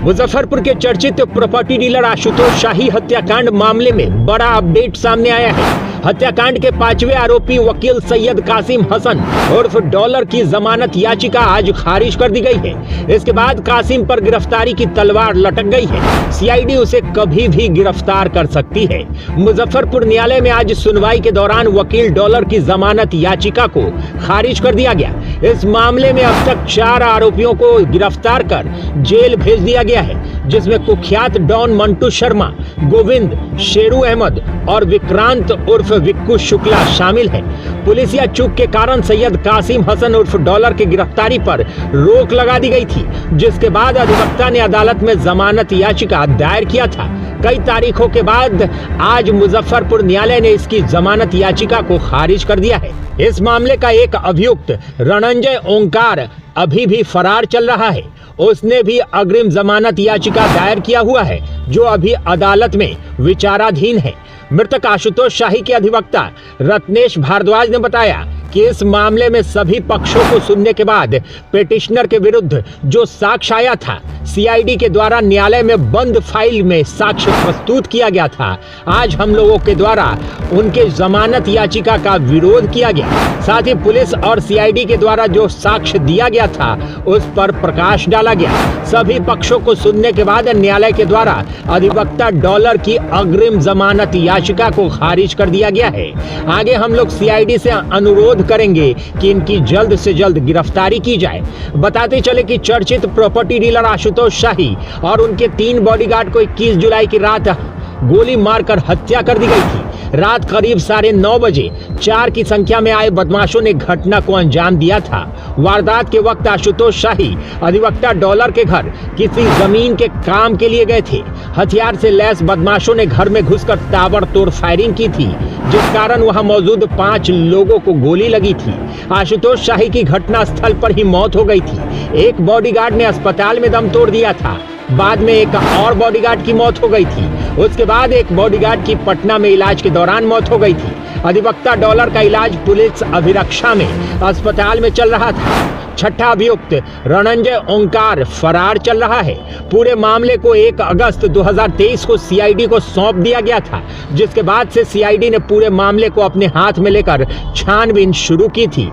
मुजफ्फरपुर के चर्चित property dealer Ashutosh शाही हत्याकांड मामले में बड़ा अपडेट सामने आया है। हत्याकांड के 5वें आरोपी वकील सैयद कासिम हसन उर्फ डॉलर की जमानत याचिका आज खारिज कर दी गई है। इसके बाद कासिम पर गिरफ्तारी की तलवार लटक गई है। सीआईडी उसे कभी भी गिरफ्तार कर सकती है। मुजफ्फरपुर न्यायालय में आज सुनवाई के दौरान वकील डॉलर की जमानत याचिका को खारिज कर दिया गया। इस मामले में अब तक 4 आरोपियों को गिरफ्तार कर जेल भेज दिया गया है, जिसमें कुख्यात डॉन मंटू शर्मा, गोविंद, शेरू अहमद और विक्रांत उर्फ विक्कू शुक्ला शामिल है। पुलिस या चूक के कारण सैयद कासिम हसन उर्फ डॉलर की गिरफ्तारी पर रोक लगा दी गई थी, जिसके बाद अधिवक्ता ने अदालत में जमानत याचिका दायर किया था। कई तारीखों के बाद आज मुजफ्फरपुर न्यायालय ने इसकी जमानत याचिका को खारिज कर दिया है। इस मामले का एक अभियुक्त रणंजय ओंकार अभी भी फरार चल रहा है। उसने भी अग्रिम जमानत याचिका दायर किया हुआ है, जो अभी अदालत में विचाराधीन है। मृतक आशुतोष शाही के अधिवक्ता रत्नेश भारद्वाज ने बताया कि इस मामले में सभी पक्षों को सुनने के बाद पिटिशनर के विरुद्ध जो साक्ष्य आया था, सीआईडी के द्वारा न्यायालय में बंद फाइल में साक्ष्य प्रस्तुत किया गया था। आज हम लोगों के द्वारा उनके जमानत याचिका का विरोध किया गया। साथ ही पुलिस और सीआईडी के द्वारा जो साक्ष्य दिया गया था उस पर प्रकाश डाला गया। सभी पक्षों को सुनने के बाद न्यायालय के द्वारा अधिवक्ता डॉलर की अग्रिम जमानत याचिका को खारिज कर दिया गया है। आगे हम लोग सीआईडी से अनुरोध करेंगे कि इनकी जल्द से जल्द गिरफ्तारी की जाए। बताते चले कि चर्चित प्रॉपर्टी डीलर आशुतोष शाही और उनके 3 बॉडीगार्ड को 21 जुलाई की रात गोली मारकर हत्या कर दी गई थी। रात करीब 9:30 बजे 4 की संख्या में आए बदमाशों ने घटना को अंजाम दिया था। वारदात के वक्त आशुतोष शाही अधिवक्ता डॉलर के घर किसी जमीन के काम के लिए गए थे। हथियार से लैस बदमाशों ने घर में घुसकर ताबड़तोड़ फायरिंग की थी, जिस कारण वहां मौजूद 5 लोगों को गोली लगी थी। आशुतोष शाही की घटना स्थल पर ही मौत हो गई थी। एक बॉडीगार्ड ने अस्पताल में दम तोड़ दिया था। बाद में एक और बॉडीगार्ड की मौत हो गई थी। उसके बाद एक बॉडीगार्ड की पटना में इलाज के दौरान मौत हो गई थी। अधिवक्ता डॉलर का इलाज पुलिस अभिरक्षा में अस्पताल में चल रहा था। छठा अभियुक्त रणंजय ओंकार फरार चल रहा है। पूरे मामले को 1 अगस्त 2023 को सीआईडी को सौंप दिया गया था, जिसके बाद से सीआईडी ने पूरे मामले को अपने हाथ में लेकर छानबीन शुरू की थी।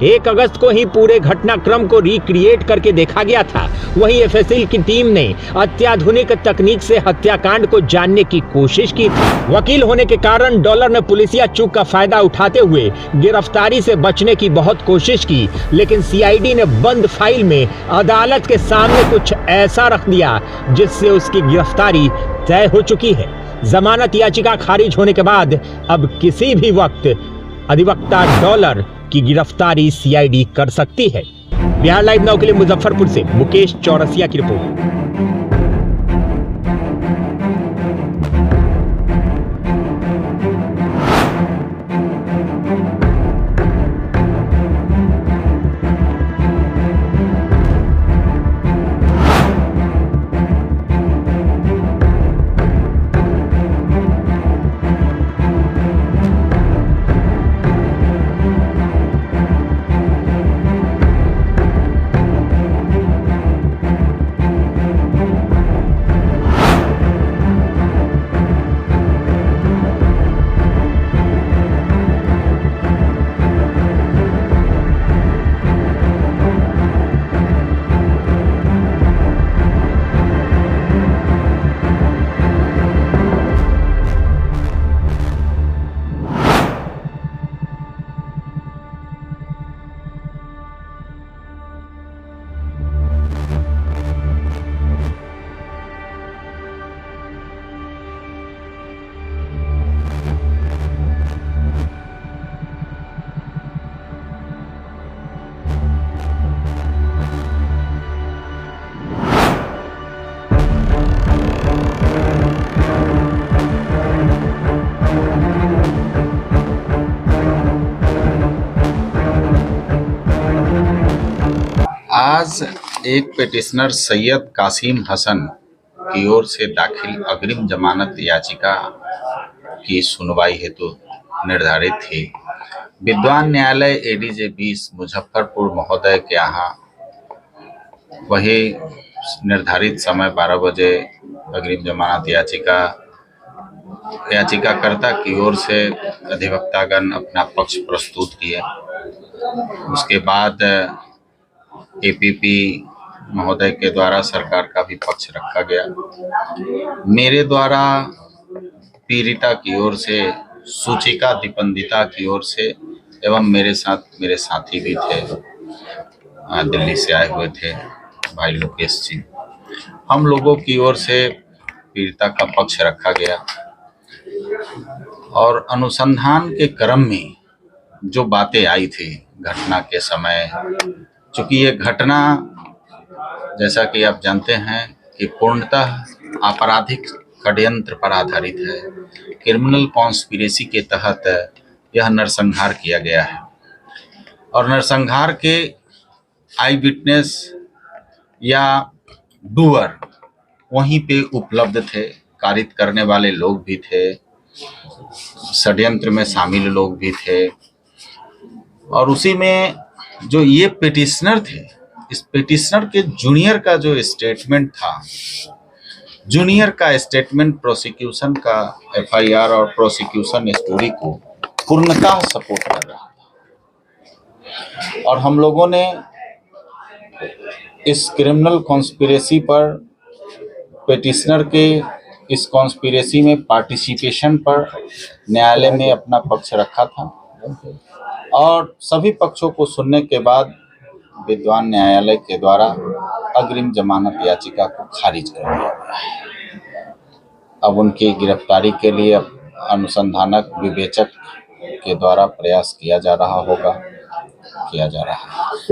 1 अगस्त को ही पूरे घटनाक्रम को रिक्रिएट करके देखा गया था। वहीं एफएसएल की टीम ने अत्याधुनिक तकनीक से हत्याकांड को जानने की कोशिश की थी। वकील होने के कारण डॉलर ने पुलिसिया चूक का फायदा उठाते हुए गिरफ्तारी से बचने की बहुत कोशिश की, लेकिन सीआईडी ने बंद फाइल में अदालत के सामने कुछ ऐसा रख दिया जिससे उसकी गिरफ्तारी तय हो चुकी है। जमानत याचिका खारिज होने के बाद अब किसी भी वक्त अधिवक्ता डॉलर की गिरफ्तारी सीआईडी कर सकती है। बिहार लाइव नाउ के लिए मुजफ्फरपुर से मुकेश चौरसिया की रिपोर्ट। आज एक पिटिशनर सैयद कासिम हसन की ओर से दाखिल अग्रिम जमानत याचिका की सुनवाई हेतु निर्धारित थी। विद्वान न्यायालय एडीजे 20 मुजफ्फरपुर महोदय के यहाँ वही निर्धारित समय 12 बजे अग्रिम जमानत याचिकाकर्ता की ओर से अधिवक्तागण अपना पक्ष प्रस्तुत किए। उसके बाद एपीपी महोदय के द्वारा सरकार का भी पक्ष रखा गया। मेरे द्वारा पीड़िता की ओर से, सूचिका दीपंदिता की ओर से एवं मेरे साथ मेरे साथी भी थे, दिल्ली से आए हुए थे भाई लोकेश जी, हम लोगों की ओर से पीड़िता का पक्ष रखा गया। और अनुसंधान के क्रम में जो बातें आई थी घटना के समय, चूंकि ये घटना जैसा कि आप जानते हैं कि पूर्णतः आपराधिक षड्यंत्र पर आधारित है, क्रिमिनल कॉन्स्पिरेसी के तहत यह नरसंहार किया गया है। और नरसंहार के आई विटनेस या डूअर वहीं पे उपलब्ध थे, कारित करने वाले लोग भी थे, षड्यंत्र में शामिल लोग भी थे। और उसी में जो ये पिटिशनर थे, इस पिटिशनर के जूनियर का जो स्टेटमेंट था, जूनियर का स्टेटमेंट प्रोसिक्यूशन का एफआईआर और प्रोसिक्यूशन स्टोरी को पूर्णतः सपोर्ट कर रहा था। और हम लोगों ने इस क्रिमिनल कॉन्स्पिरेसी पर, पिटिशनर के इस कॉन्स्पिरेसी में पार्टिसिपेशन पर न्यायालय में अपना पक्ष रखा था। और सभी पक्षों को सुनने के बाद विद्वान न्यायालय के द्वारा अग्रिम जमानत याचिका को खारिज कर दिया गया है। अब उनकी गिरफ्तारी के लिए अनुसंधानक विवेचक के द्वारा प्रयास किया जा रहा है।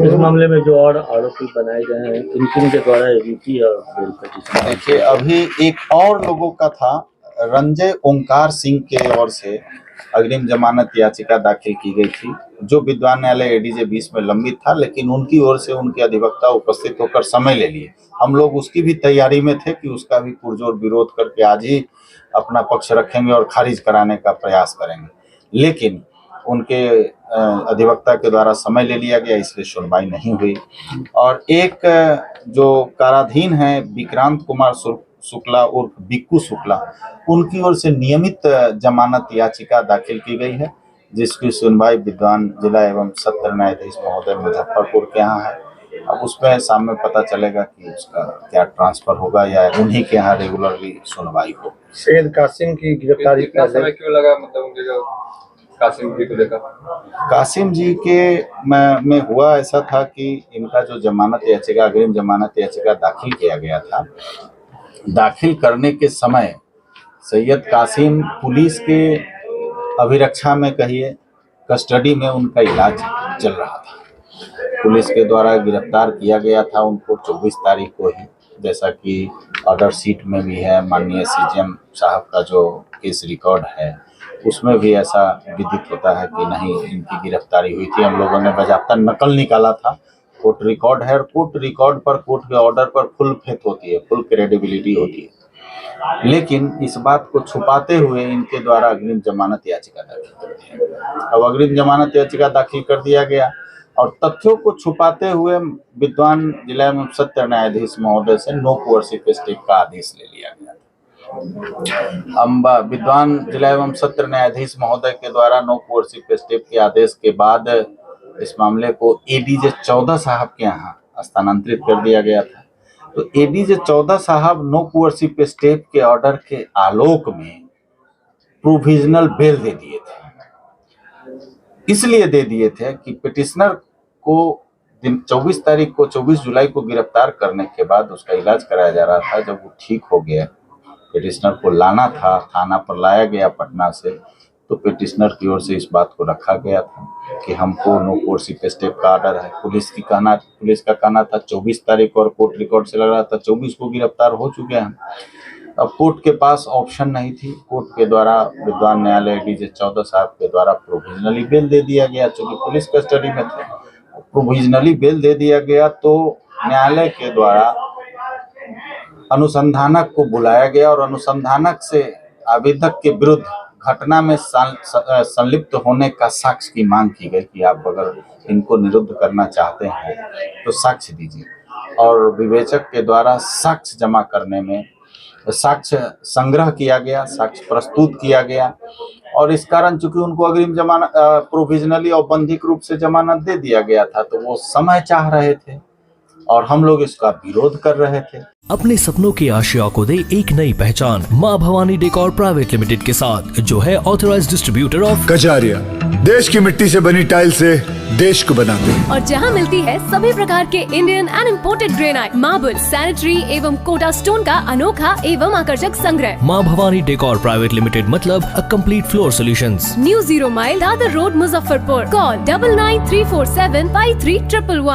इस मामले में जो और आरोपी बनाए गए हैं, किन के द्वारा रिटी और बेल पिटीशन? देखिए, अभी एक और लोगों का था, रंजय ओंकार सिंह के ओर से अग्रिम जमानत याचिका दाखिल की गई थी, जो विद्वान न्यायालय एडीजे 20 में लंबित था, लेकिन उनकी ओर से उनके अधिवक्ता उपस्थित होकर समय ले लिए। हम लोग उसकी भी तैयारी में थे कि उसका भी पुरजोर विरोध करके आज ही अपना पक्ष रखेंगे और खारिज कराने का प्रयास करेंगे, लेकिन उनके अधिवक्ता के द्वारा समय ले लिया गया, इसलिए सुनवाई नहीं हुई। और एक जो काराधीन है विक्रांत कुमार शुक्ला उर्फ बिक्कू शुक्ला, उनकी ओर से नियमित जमानत याचिका दाखिल की गई है, जिसकी सुनवाई विद्वान जिला एवं सत्र न्यायाधीश महोदय मुजफ्फरपुर के यहाँ है। अब उसमें सामने पता चलेगा कि उसका क्या ट्रांसफर होगा या उन्हीं के यहाँ रेगुलरली सुनवाई हो। सैयद कासिम की गिरफ्तारी कितना समय क्यों लगा, मतलब उनके जो कासिम जी को देखा? कासिम जी के में हुआ ऐसा था कि इनका जो जमानत याचिका, अग्रिम जमानत याचिका दाखिल किया गया था, दाखिल करने के समय सैयद कासिम पुलिस के अभिरक्षा में, कहिए कस्टडी में, उनका इलाज चल रहा था। पुलिस के द्वारा गिरफ्तार किया गया था उनको 24 तारीख को ही, जैसा कि ऑर्डर शीट में भी है। माननीय सीजीएम साहब का जो केस रिकॉर्ड है उसमें भी ऐसा विदित होता है कि नहीं, इनकी गिरफ्तारी हुई थी। हम लोगों ने बाज़ाब्ता नकल निकाला था, कोर्ट रिकॉर्ड है, और कोर्ट रिकॉर्ड पर, कोर्ट के ऑर्डर पर फुल फेथ होती है, फुल क्रेडिबिलिटी होती है। लेकिन इस बात को छुपाते हुए इनके द्वारा अग्रिम जमानत याचिका दाखिल कर दिया गया। अब अग्रिम जमानत याचिका दाखिल कर दिया गया और तथ्यों को छुपाते हुए विद्वान जिला एवं सत्र न्यायाधीश महोदय से नो कोअर्सिव स्टे का आदेश ले लिया गया। विद्वान जिला एवं सत्र न्यायाधीश महोदय के द्वारा नो कोअर्सिव स्टे के आदेश के बाद इस मामले को एडीजे 14 साहब के यहाँ स्थानांतरित कर दिया गया था। तो एडीजे 14 साहब नो कोअर्सिव स्टे के ऑर्डर के आलोक में प्रोविजनल बेल दे दिए थे। इसलिए दे दिए थे कि पिटिशनर को 24 तारीख को, 24 जुलाई को गिरफ्तार करने के बाद उसका इलाज कराया जा रहा था। जब वो ठीक हो गया, पिटिशनर को लाना था, थाना पर लाया गया पटना से, तो पिटिशनर की ओर से इस बात को रखा गया था कि हमको नो कोअर्सिव स्टे का ऑर्डर है। पुलिस का कहना था 24 तारीख और कोर्ट रिकॉर्ड से लग रहा था 24 को गिरफ्तार हो चुके हैं। अब कोर्ट के पास ऑप्शन नहीं थी, कोर्ट के द्वारा विद्वान न्यायालय एडीजे 14 साहब के द्वारा प्रोविजनली बेल दे दिया गया। चूंकि पुलिस कस्टडी में थे, प्रोविजनली बेल दे दिया गया, तो न्यायालय के द्वारा अनुसंधानक को बुलाया गया और अनुसंधानक से आवेदक के विरुद्ध घटना में संलिप्त होने का साक्ष्य की मांग की गई कि आप अगर इनको निरुद्ध करना चाहते हैं तो साक्ष्य दीजिए। और विवेचक के द्वारा साक्ष्य जमा करने में, साक्ष्य संग्रह किया गया, साक्ष्य प्रस्तुत किया गया और इस कारण चूंकि उनको अग्रिम जमानत प्रोविजनली औपबंधिक रूप से जमानत दे दिया गया था, तो वो समय चाह रहे थे और हम लोग इसका विरोध कर रहे थे। अपने सपनों की आशिया को दे एक नई पहचान माँ भवानी डेकोर प्राइवेट लिमिटेड के साथ, जो है ऑथराइज्ड डिस्ट्रीब्यूटर ऑफ कजारिया। देश की मिट्टी से बनी टाइल से देश को बनाते हैं। और जहां मिलती है सभी प्रकार के Indian and imported granite, marble, sanitary एवं कोटा स्टोन का अनोखा एवं आकर्षक संग्रह। माँ भवानी डेकोर प्राइवेट लिमिटेड मतलब a complete floor solutions. New 0 mile Dadar road, Muzaffarpur. Call 9934753111।